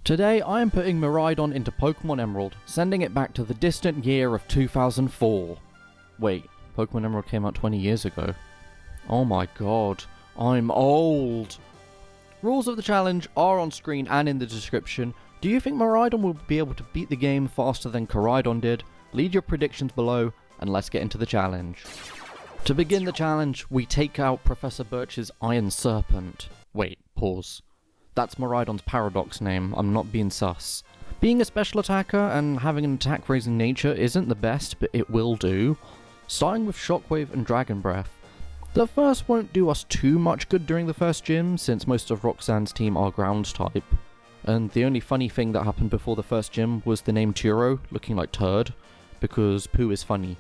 Today I am putting Miraidon into Pokemon Emerald, sending it back to the distant year of 2004. Wait, Pokemon Emerald came out 20 years ago. Oh my god, I'm old! Rules of the challenge are on screen and in the description. Do you think Miraidon will be able to beat the game faster than Koraidon did? Leave your predictions below, and let's get into the challenge. To begin the challenge, we take out Professor Birch's Iron Serpent. Wait, pause. That's Miraidon's Paradox name, I'm not being sus. Being a special attacker and having an attack-raising nature isn't the best, but it will do. Starting with Shockwave and Dragon Breath. The first won't do us too much good during the first gym, since most of Roxanne's team are ground type. And the only funny thing that happened before the first gym was the name Turo looking like turd, because poo is funny.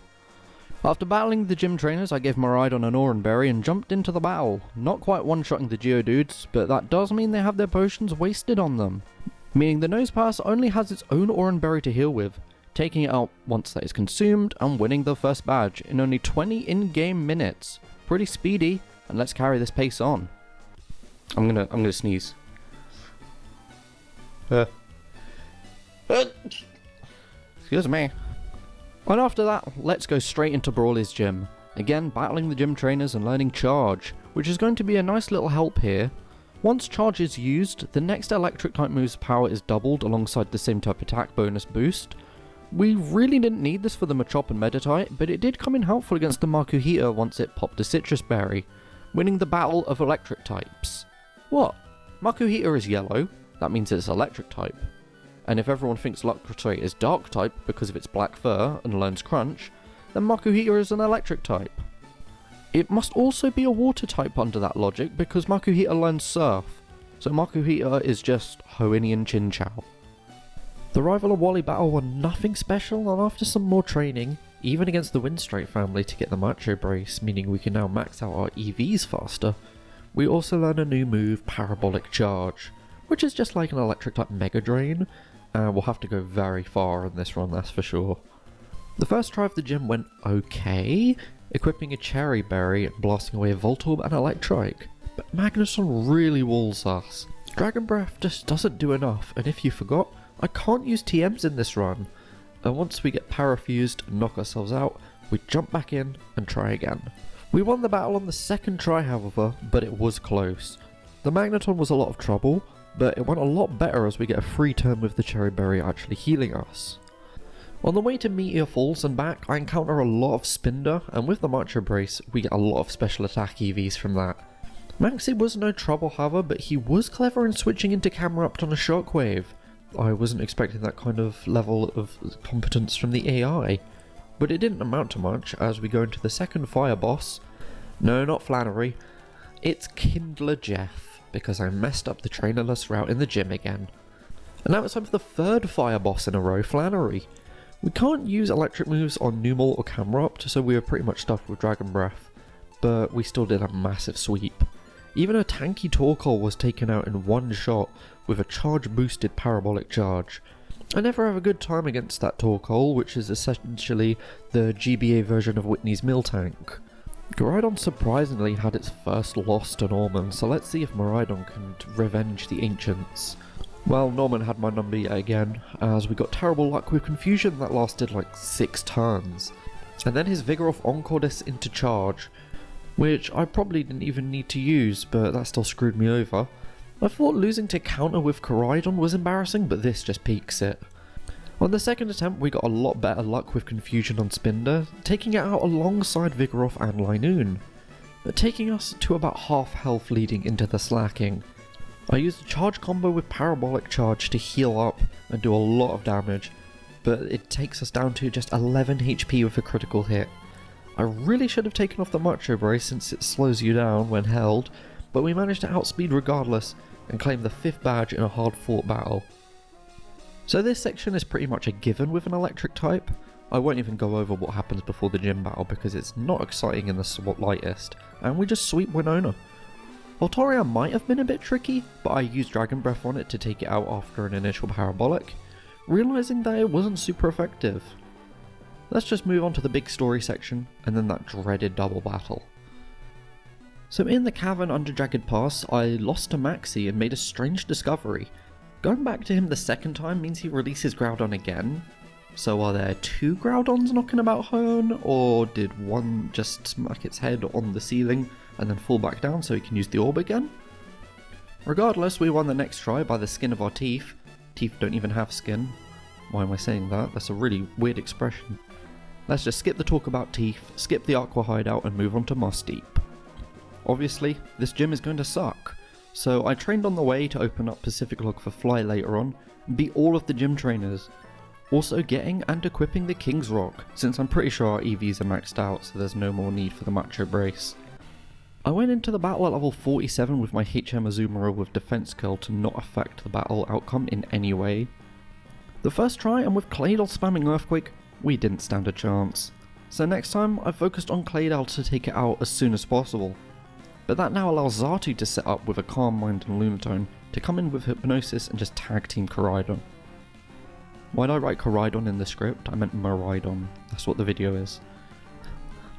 After battling the gym trainers, I gave Miraidon an Oranberry and jumped into the battle. Not quite one-shotting the Geodudes, but that does mean they have their potions wasted on them. Meaning the Nosepass only has its own Oranberry to heal with, taking it out once that is consumed and winning the first badge in only 20 in-game minutes. Pretty speedy, and let's carry this pace on. I'm gonna sneeze. Excuse me. And after that, let's go straight into Brawly's gym. Again, battling the gym trainers and learning Charge, which is going to be a nice little help here. Once Charge is used, the next electric type move's power is doubled alongside the same type attack bonus boost. We really didn't need this for the Machop and Meditite, but it did come in helpful against the Makuhita once it popped a Citrus Berry, winning the battle of electric types. What? Makuhita is yellow, that means it's electric type. And if everyone thinks Lucrotoy is dark type because of its black fur and learns Crunch, then Makuhita is an electric type. It must also be a water type under that logic because Makuhita learns Surf, so Makuhita is just Hoennian Chinchou. The Rival and Wally battle were nothing special, and after some more training, even against the Windstrike family to get the Macho Brace, meaning we can now max out our EVs faster, we also learn a new move, Parabolic Charge, which is just like an electric type Mega Drain, and we'll have to go very far in this run, that's for sure. The first try of the gym went okay, equipping a Cherry Berry and blasting away a Voltorb and Electrike, but Magneton really walls us. Dragon Breath just doesn't do enough, and if you forgot, I can't use TMs in this run. And once we get parafused and knock ourselves out, we jump back in and try again. We won the battle on the second try however, but it was close. The Magneton was a lot of trouble, but it went a lot better as we get a free turn with the Cherry Berry actually healing us. On the way to Meteor Falls and back, I encounter a lot of Spinder, and with the Macho Brace, we get a lot of special attack EVs from that. Maxie was no trouble however, but he was clever in switching into camera up on a Shockwave. I wasn't expecting that kind of level of competence from the AI. But it didn't amount to much as we go into the second fire boss. No, not Flannery. It's Kindler Jeff, because I messed up the trainerless route in the gym again. And now it's time for the third fire boss in a row, Flannery. We can't use electric moves on Numel or Camerupt, so we were pretty much stuck with Dragon Breath, but we still did a massive sweep. Even a tanky Torkoal was taken out in one shot with a charge boosted Parabolic Charge. I never have a good time against that Torkoal, which is essentially the GBA version of Whitney's Miltank. Koraidon surprisingly had its first loss to Norman, so let's see if Miraidon can revenge the ancients. Well, Norman had my number yet again, as we got terrible luck with Confusion that lasted like 6 turns. And then his Vigoroth encored us into Charge, which I probably didn't even need to use, but that still screwed me over. I thought losing to counter with Koraidon was embarrassing, but this just peaks it. On the second attempt we got a lot better luck with Confusion on Spinder, taking it out alongside Vigoroth and Linoon, but taking us to about half health leading into the slacking. I used a charge combo with Parabolic Charge to heal up and do a lot of damage, but it takes us down to just 11 HP with a critical hit. I really should have taken off the Macho Brace since it slows you down when held, but we managed to outspeed regardless and claim the 5th badge in a hard fought battle. So this section is pretty much a given with an electric type. I won't even go over what happens before the gym battle because it's not exciting in the slightest, and we just sweep Winona. Voltoria might have been a bit tricky, but I used Dragon Breath on it to take it out after an initial Parabolic, realising that it wasn't super effective. Let's just move on to the big story section, and then that dreaded double battle. So in the cavern under Jagged Pass, I lost to Maxie and made a strange discovery. Going back to him the second time means he releases Groudon again. So are there 2 Groudons knocking about home, or did one just smack its head on the ceiling and then fall back down so he can use the orb again? Regardless, we won the next try by the skin of our teeth. Teeth don't even have skin. Why am I saying that? That's a really weird expression. Let's just skip the talk about teeth, skip the Aqua hideout and move on to Moss Deep. Obviously, this gym is going to suck. So I trained on the way to open up Pacific Log for Fly later on, and beat all of the gym trainers. Also getting and equipping the King's Rock, since I'm pretty sure our EVs are maxed out so there's no more need for the Macho Brace. I went into the battle at level 47 with my HM Azumarill with Defense Curl to not affect the battle outcome in any way. The first try, and with Claydol spamming Earthquake, we didn't stand a chance. So next time I focused on Claydol to take it out as soon as possible. But that now allows Xatu to set up with a Calm Mind and Lunatone to come in with Hypnosis and just tag team Miraidon. Why'd I write Miraidon in the script? I meant Miraidon. That's what the video is.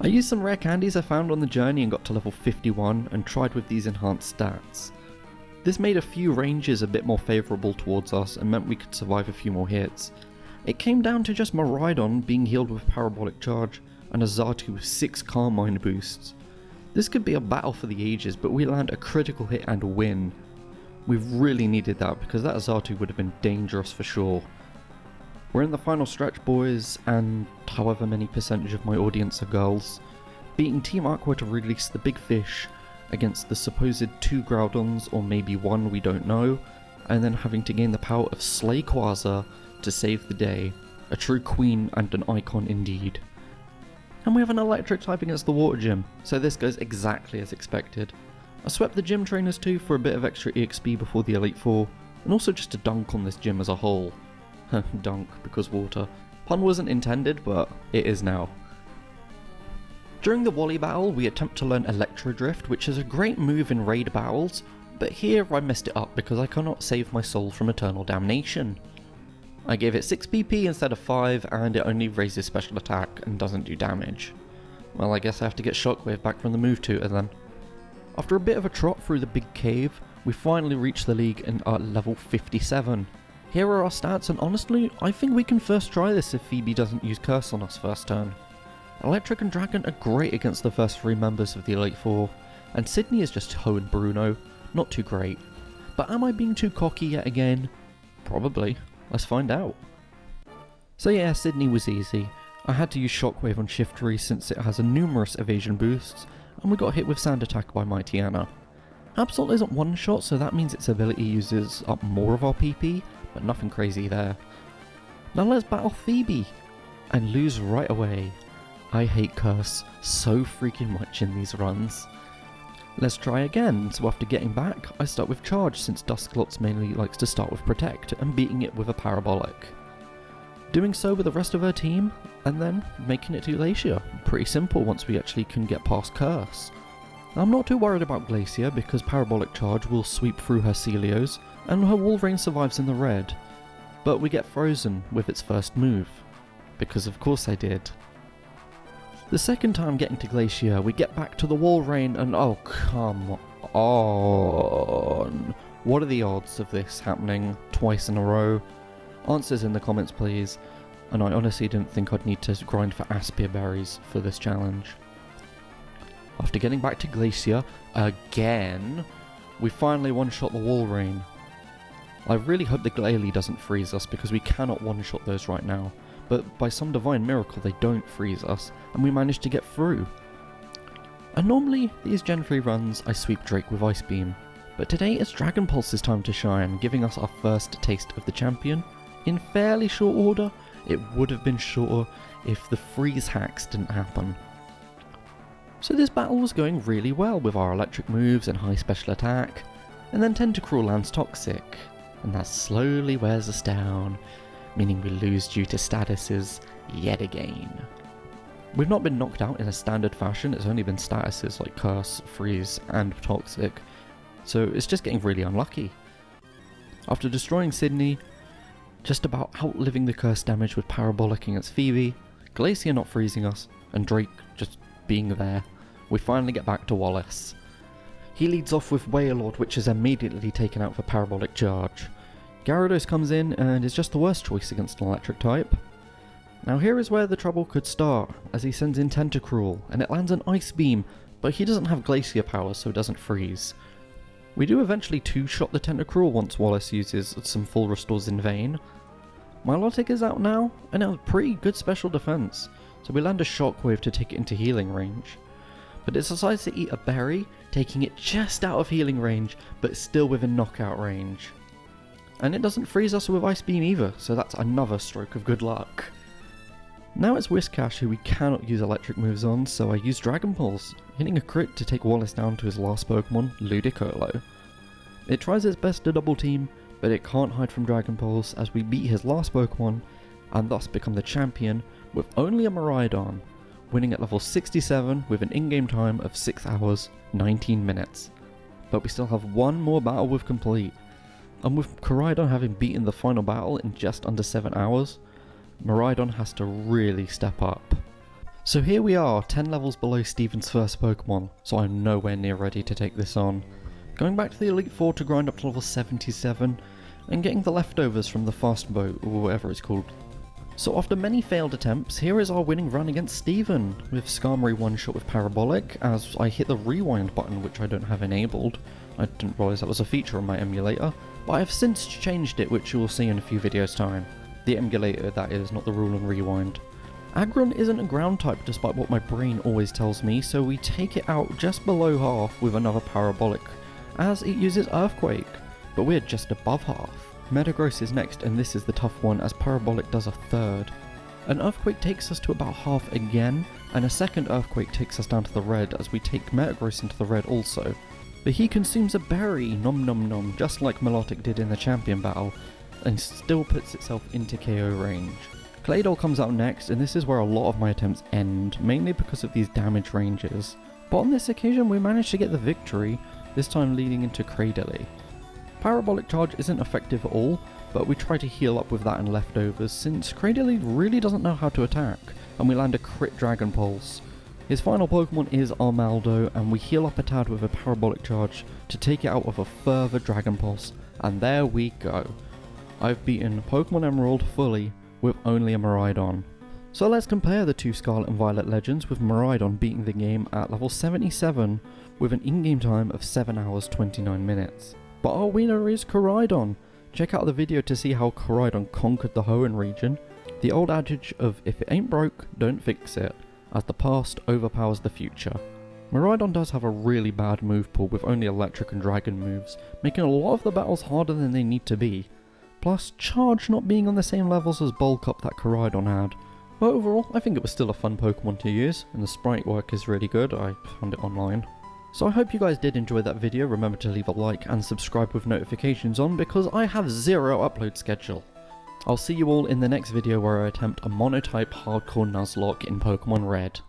I used some rare candies I found on the journey and got to level 51 and tried with these enhanced stats. This made a few ranges a bit more favourable towards us and meant we could survive a few more hits. It came down to just Miraidon being healed with Parabolic Charge and a Xatu with 6 Calm Mind boosts. This could be a battle for the ages, but we land a critical hit and win. We really needed that because that Xatu would have been dangerous for sure. We're in the final stretch, boys, and however many percentage of my audience are girls. Beating Team Aqua to release the big fish against the supposed 2 Groudons, or maybe 1, we don't know, and then having to gain the power of Slay Quasar to save the day. A true queen and an icon indeed. And we have an electric type against the water gym, so this goes exactly as expected. I swept the gym trainers too for a bit of extra EXP before the Elite Four, and also just to dunk on this gym as a whole. Dunk, because water. Pun wasn't intended, but it is now. During the Wally battle, we attempt to learn Electro Drift, which is a great move in raid battles, but here I messed it up because I cannot save my soul from eternal damnation. I gave it 6 PP instead of 5, and it only raises special attack and doesn't do damage. Well, I guess I have to get Shockwave back from the move tutor then. After a bit of a trot through the big cave, we finally reach the league and are at level 57. Here are our stats, and honestly, I think we can first try this if Phoebe doesn't use Curse on us first turn. Electric and Dragon are great against the first 3 members of the Elite Four, and Sydney is just Ho and Bruno, not too great. But am I being too cocky yet again? Probably. Let's find out. So yeah, Sydney was easy. I had to use Shockwave on Shiftry since it has a numerous evasion boosts, and we got hit with Sand Attack by Mighty Anna. Absol isn't one shot, so that means its ability uses up more of our PP, but nothing crazy there. Now let's battle Phoebe, and lose right away. I hate Curse so freaking much in these runs. Let's try again, so after getting back, I start with Charge since Dusclops mainly likes to start with Protect, and beating it with a Parabolic. Doing so with the rest of her team, and then making it to Glacier. Pretty simple once we actually can get past Curse. I'm not too worried about Glacier because Parabolic Charge will sweep through her Celios, and her Wolverine survives in the red. But we get frozen with its first move. Because of course I did. The second time getting to Glacier, we get back to the Wolverine and oh come on. What are the odds of this happening twice in a row? Answers in the comments please. And I honestly didn't think I'd need to grind for Aspia berries for this challenge. After getting back to Glacier again, we finally one-shot the Wolverine. I really hope the Glalie doesn't freeze us because we cannot one-shot those right now. But by some divine miracle they don't freeze us, and we manage to get through. And normally, these Gen 3 runs I sweep Drake with Ice Beam, but today it's Dragon Pulse's time to shine, giving us our first taste of the champion. In fairly short order, it would have been shorter if the freeze hacks didn't happen. So this battle was going really well with our electric moves and high special attack, and then Tentacruel lands Toxic, and that slowly wears us down, meaning we lose due to statuses yet again. We've not been knocked out in a standard fashion, it's only been statuses like Curse, Freeze and Toxic, so it's just getting really unlucky. After destroying Sydney, just about outliving the Curse damage with Parabolic against Phoebe, Glacier not freezing us, and Drake just being there, we finally get back to Wallace. He leads off with Wailord, which is immediately taken out for Parabolic Charge. Gyarados comes in and is just the worst choice against an electric type. Now here is where the trouble could start, as he sends in Tentacruel, and it lands an Ice Beam, but he doesn't have Glacier power so it doesn't freeze. We do eventually two-shot the Tentacruel once Wallace uses some full restores in vain. Milotic is out now, and it has pretty good special defense, so we land a Shockwave to take it into healing range. But it decides to eat a berry, taking it just out of healing range, but still within knockout range. And it doesn't freeze us with Ice Beam either, so that's another stroke of good luck. Now it's Whiscash who we cannot use electric moves on, so I use Dragon Pulse, hitting a crit to take Wallace down to his last Pokemon, Ludicolo. It tries its best to double team, but it can't hide from Dragon Pulse as we beat his last Pokemon, and thus become the champion with only a Miraidon, winning at level 67 with an in-game time of 6 hours, 19 minutes. But we still have one more battle with complete, and with Miraidon having beaten the final battle in just under 7 hours, Miraidon has to really step up. So here we are, 10 levels below Steven's first Pokemon, so I'm nowhere near ready to take this on. Going back to the Elite Four to grind up to level 77, and getting the leftovers from the Fast Boat, or whatever it's called. So after many failed attempts, here is our winning run against Steven, with Skarmory one-shot with Parabolic, as I hit the rewind button which I don't have enabled. I didn't realise that was a feature on my emulator, but I have since changed it, which you will see in a few videos time. The emulator, that is, not the rule on rewind. Aggron isn't a ground type despite what my brain always tells me, so we take it out just below half with another Parabolic, as it uses Earthquake, but we're just above half. Metagross is next, and this is the tough one as Parabolic does a third. An Earthquake takes us to about half again, and a second Earthquake takes us down to the red as we take Metagross into the red also. But he consumes a berry, nom nom nom, just like Milotic did in the champion battle, and still puts itself into KO range. Claydol comes out next, and this is where a lot of my attempts end, mainly because of these damage ranges. But on this occasion we managed to get the victory, this time leading into Cradily. Parabolic Charge isn't effective at all, but we try to heal up with that and leftovers since Cradily really doesn't know how to attack, and we land a crit Dragon Pulse. His final Pokemon is Armaldo, and we heal up a tad with a Parabolic Charge to take it out of a further Dragon Pulse, and there we go. I've beaten Pokemon Emerald fully with only a Miraidon. So let's compare the two Scarlet and Violet legends, with Miraidon beating the game at level 77 with an in-game time of 7 hours 29 minutes. But our winner is Miraidon. Check out the video to see how Miraidon conquered the Hoenn region. The old adage of if it ain't broke, don't fix it, as the past overpowers the future. Miraidon does have a really bad move pool with only electric and dragon moves, making a lot of the battles harder than they need to be. Plus, Charge not being on the same levels as Bulk Up that Miraidon had. But overall, I think it was still a fun Pokemon to use, and the sprite work is really good. I found it online. So I hope you guys did enjoy that video. Remember to leave a like and subscribe with notifications on, because I have zero upload schedule. I'll see you all in the next video where I attempt a monotype hardcore Nuzlocke in Pokemon Red.